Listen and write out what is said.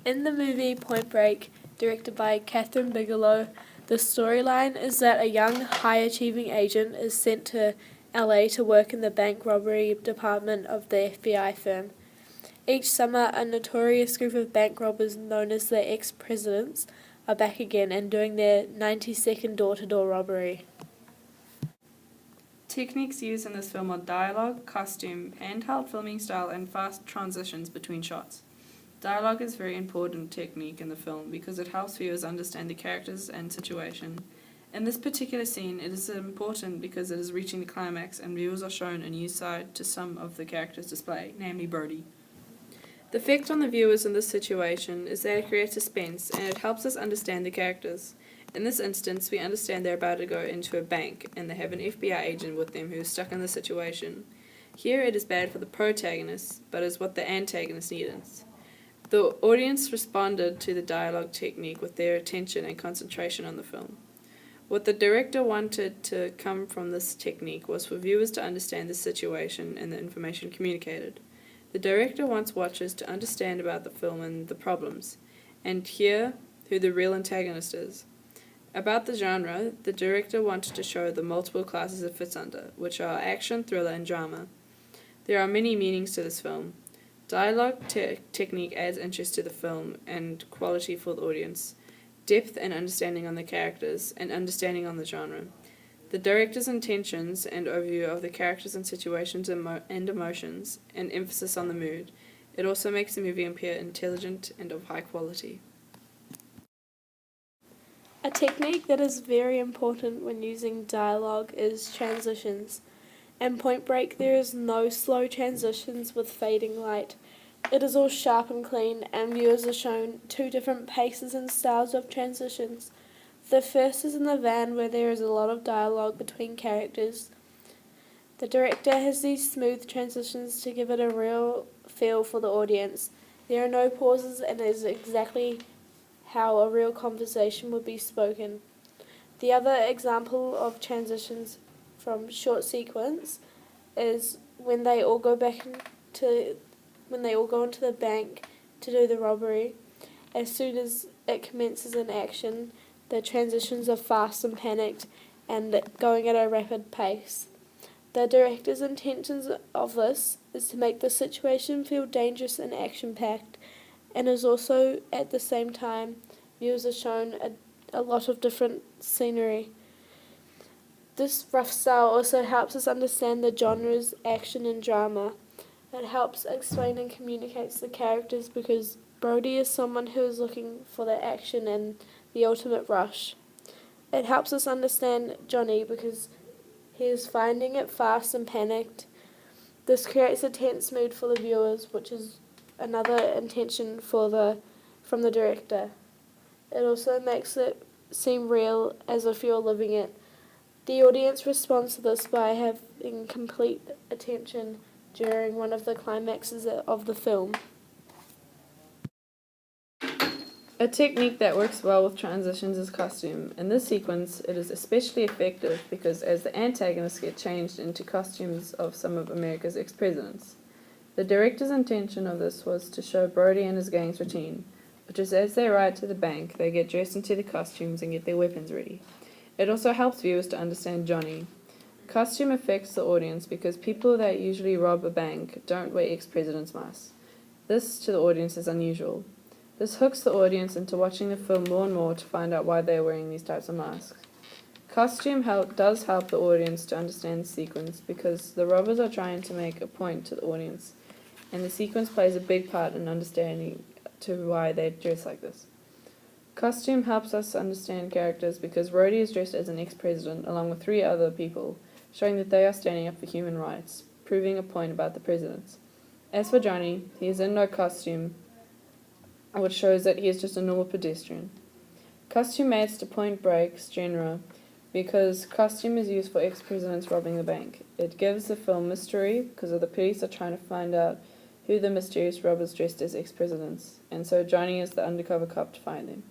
In the movie Point Break, directed by Kathryn Bigelow, the storyline is that a young, high-achieving agent is sent to LA to work in the bank robbery department of the FBI firm. Each summer, a notorious group of bank robbers known as the ex-presidents are back again and doing their 90-second door-to-door robbery. Techniques used in this film are dialogue, costume, handheld filming style, and fast transitions between shots. Dialogue is a very important technique in the film because it helps viewers understand the characters and situation. In this particular scene, it is important because it is reaching the climax and viewers are shown a new side to some of the characters' display, namely Brody. The effect on the viewers in this situation is that it creates suspense and it helps us understand the characters. In this instance, we understand they're about to go into a bank and they have an FBI agent with them who is stuck in the situation. Here it is bad for the protagonist, but is what the antagonist needed. The audience responded to the dialogue technique with their attention and concentration on the film. What the director wanted to come from this technique was for viewers to understand the situation and the information communicated. The director wants watchers to understand about the film and the problems, and hear who the real antagonist is. About the genre, the director wanted to show the multiple classes it fits under, which are action, thriller, and drama. There are many meanings to this film. Dialogue technique adds interest to the film and quality for the audience, depth and understanding on the characters, and understanding on the genre. The director's intentions and overview of the characters and situations and emotions, and emphasis on the mood. It also makes the movie appear intelligent and of high quality. A technique that is very important when using dialogue is transitions. In Point Break, there is no slow transitions with fading light. It is all sharp and clean, and viewers are shown two different paces and styles of transitions. The first is in the van, where there is a lot of dialogue between characters. The director has these smooth transitions to give it a real feel for the audience. There are no pauses, and it is exactly how a real conversation would be spoken. The other example of transitions from short sequence is when they all go into the bank to do the robbery. As soon as it commences in action, the transitions are fast and panicked and going at a rapid pace. The director's intentions of this is to make the situation feel dangerous and action-packed, and is also at the same time viewers are shown a lot of different scenery. This rough style also helps us understand the genres action and drama. It helps explain and communicates the characters because Brody is someone who is looking for the action and the ultimate rush. It helps us understand Johnny because he is finding it fast and panicked. This creates a tense mood for the viewers, which is another intention from the director. It also makes it seem real, as if you're living it. The audience responds to this by having complete attention during one of the climaxes of the film. A technique that works well with transitions is costume. In this sequence, it is especially effective because as the antagonists get changed into costumes of some of America's ex-presidents. The director's intention of this was to show Brody and his gang's routine, which is as they ride to the bank, they get dressed into the costumes and get their weapons ready. It also helps viewers to understand Johnny. Costume affects the audience because people that usually rob a bank don't wear ex-presidents' masks. This, to the audience, is unusual. This hooks the audience into watching the film more and more to find out why they are wearing these types of masks. Costume does help the audience to understand the sequence because the robbers are trying to make a point to the audience, and the sequence plays a big part in understanding to why they dress like this. Costume helps us understand characters because Brody is dressed as an ex-president along with 3 other people, showing that they are standing up for human rights, proving a point about the presidents. As for Johnny, he is in no costume, which shows that he is just a normal pedestrian. Costume adds to Point Break's genre because costume is used for ex-presidents robbing the bank. It gives the film mystery because the police are trying to find out who the mysterious robbers dressed as ex-presidents, and so Johnny is the undercover cop to find them.